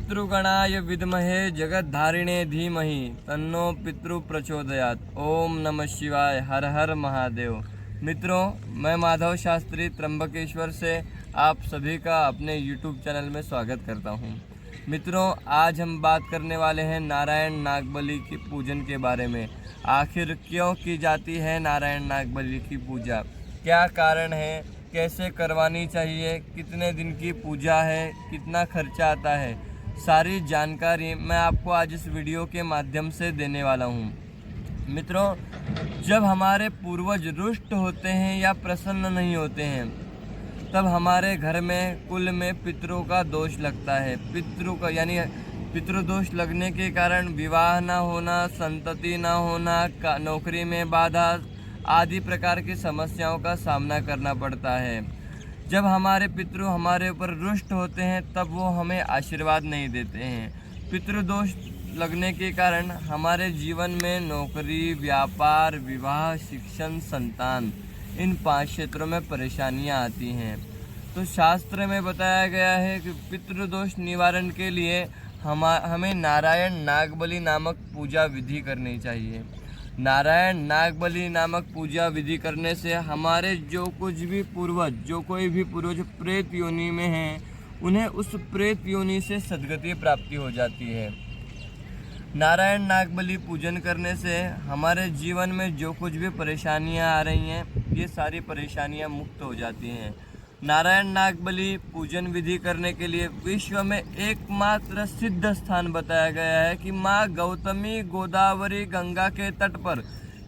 पितृगणाय विद्महे जगद्धारिणे धीमहि तन्नो पितृ प्रचोदयात। ओम नमः शिवाय। हर हर महादेव। मित्रों, मैं माधव शास्त्री त्र्यंबकेश्वर से आप सभी का अपने YouTube चैनल में स्वागत करता हूं। मित्रों, आज हम बात करने वाले हैं नारायण नागबली की पूजन के बारे में। आखिर क्यों की जाती है नारायण नागबली की पूजा, क्या कारण है, कैसे करवानी चाहिए, कितने दिन की पूजा है, कितना खर्चा आता है, सारी जानकारी मैं आपको आज इस वीडियो के माध्यम से देने वाला हूँ। मित्रों, जब हमारे पूर्वज रुष्ट होते हैं या प्रसन्न नहीं होते हैं, तब हमारे घर में कुल में पितरों का दोष लगता है। पितरों का यानी पितृदोष लगने के कारण विवाह ना होना, संतति ना होना, नौकरी में बाधा आदि प्रकार की समस्याओं का सामना करना पड़ता है। जब हमारे पितृ हमारे ऊपर रुष्ट होते हैं तब वो हमें आशीर्वाद नहीं देते हैं। पितृदोष लगने के कारण हमारे जीवन में नौकरी, व्यापार, विवाह, शिक्षण, संतान, इन 5 क्षेत्रों में परेशानियां आती हैं। तो शास्त्र में बताया गया है कि पितृदोष निवारण के लिए हमें नारायण नागबली नामक पूजा विधि करनी चाहिए। नारायण नागबली नामक पूजा विधि करने से हमारे जो कोई भी पूर्वज प्रेत योनि में हैं, उन्हें उस प्रेत योनि से सद्गति प्राप्ति हो जाती है। नारायण नागबली पूजन करने से हमारे जीवन में जो कुछ भी परेशानियां आ रही हैं, ये सारी परेशानियां मुक्त हो जाती हैं। नारायण नागबली पूजन विधि करने के लिए विश्व में एकमात्र सिद्ध स्थान बताया गया है कि माँ गौतमी गोदावरी गंगा के तट पर,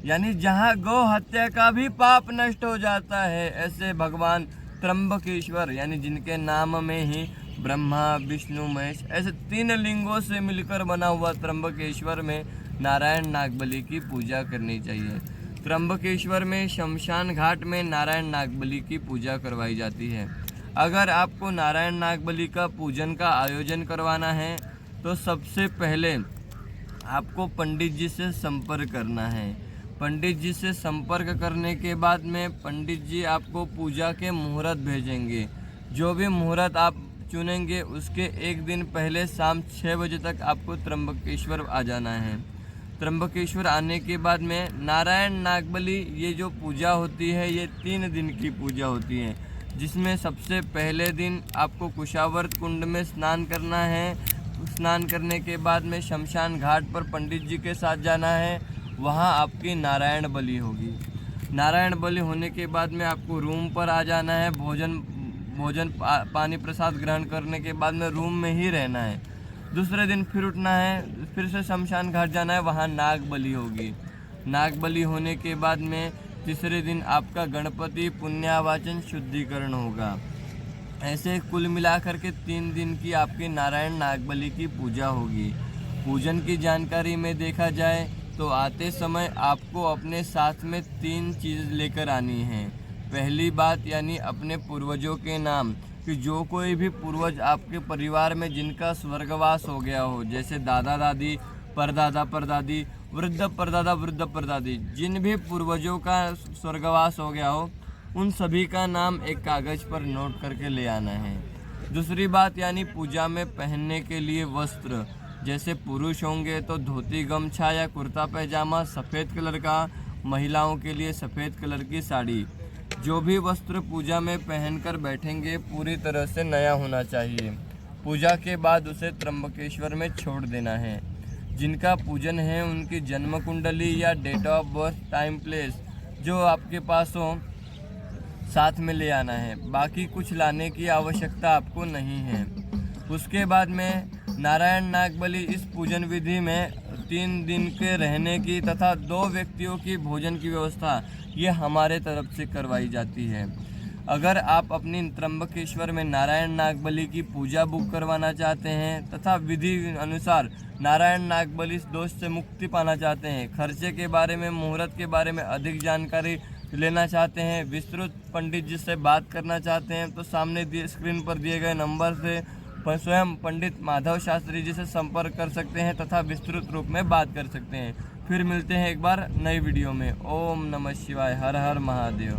यानी जहाँ गौ हत्या का भी पाप नष्ट हो जाता है, ऐसे भगवान त्र्यंबकेश्वर, यानी जिनके नाम में ही ब्रह्मा, विष्णु, महेश, ऐसे 3 लिंगों से मिलकर बना हुआ त्र्यंबकेश्वर में नारायण नागबली की पूजा करनी चाहिए। त्र्यंबकेश्वर में शमशान घाट में नारायण नागबली की पूजा करवाई जाती है। अगर आपको नारायण नागबली का पूजन का आयोजन करवाना है तो सबसे पहले आपको पंडित जी से संपर्क करना है। पंडित जी से संपर्क करने के बाद में पंडित जी आपको पूजा के मुहूर्त भेजेंगे। जो भी मुहूर्त आप चुनेंगे उसके एक दिन पहले शाम 6 बजे तक आपको त्र्यंबकेश्वर आ जाना है। त्र्यंबकेश्वर आने के बाद में नारायण नागबली ये जो पूजा होती है, ये 3 दिन की पूजा होती है, जिसमें सबसे पहले दिन आपको कुशावर्त कुंड में स्नान करना है। स्नान करने के बाद में शमशान घाट पर पंडित जी के साथ जाना है, वहाँ आपकी नारायण बलि होगी। नारायण बलि होने के बाद में आपको रूम पर आ जाना है। भोजन पानी प्रसाद ग्रहण करने के बाद में रूम में ही रहना है। दूसरे दिन फिर उठना है, फिर से शमशान घाट जाना है, वहाँ नाग बलि होगी। नाग बलि होने के बाद में तीसरे दिन आपका गणपति पुण्यावाचन शुद्धिकरण होगा। ऐसे कुल मिलाकर के 3 दिन की आपकी नारायण नागबली की पूजा होगी। पूजन की जानकारी में देखा जाए तो आते समय आपको अपने साथ में 3 चीज़ लेकर आनी है। पहली बात यानी अपने पूर्वजों के नाम, कि जो कोई भी पूर्वज आपके परिवार में जिनका स्वर्गवास हो गया हो, जैसे दादा दादी, परदादा परदादी, वृद्ध परदादा वृद्ध परदादी, जिन भी पूर्वजों का स्वर्गवास हो गया हो, उन सभी का नाम एक कागज़ पर नोट करके ले आना है। दूसरी बात यानी पूजा में पहनने के लिए वस्त्र, जैसे पुरुष होंगे तो धोती गमछा या कुर्ता पैजामा सफ़ेद कलर का, महिलाओं के लिए सफ़ेद कलर की साड़ी। जो भी वस्त्र पूजा में पहनकर बैठेंगे पूरी तरह से नया होना चाहिए। पूजा के बाद उसे त्र्यंबकेश्वर में छोड़ देना है। जिनका पूजन है उनकी जन्म कुंडली या date of birth, time, place जो आपके पास हो साथ में ले आना है। बाकी कुछ लाने की आवश्यकता आपको नहीं है। उसके बाद में नारायण नागबली इस पूजन विधि में 3 दिन के रहने की तथा 2 व्यक्तियों की भोजन की व्यवस्था ये हमारे तरफ से करवाई जाती है। अगर आप अपनी त्र्यंबकेश्वर में नारायण नागबली की पूजा बुक करवाना चाहते हैं तथा विधि अनुसार नारायण नागबली दोष से मुक्ति पाना चाहते हैं, खर्चे के बारे में, मुहूर्त के बारे में अधिक जानकारी लेना चाहते हैं, विस्तृत पंडित जी से बात करना चाहते हैं, तो सामने स्क्रीन पर दिए गए नंबर से स्वयं पंडित माधव शास्त्री जी से संपर्क कर सकते हैं तथा विस्तृत रूप में बात कर सकते हैं। फिर मिलते हैं एक बार नई वीडियो में। ओम नमः शिवाय। हर हर महादेव।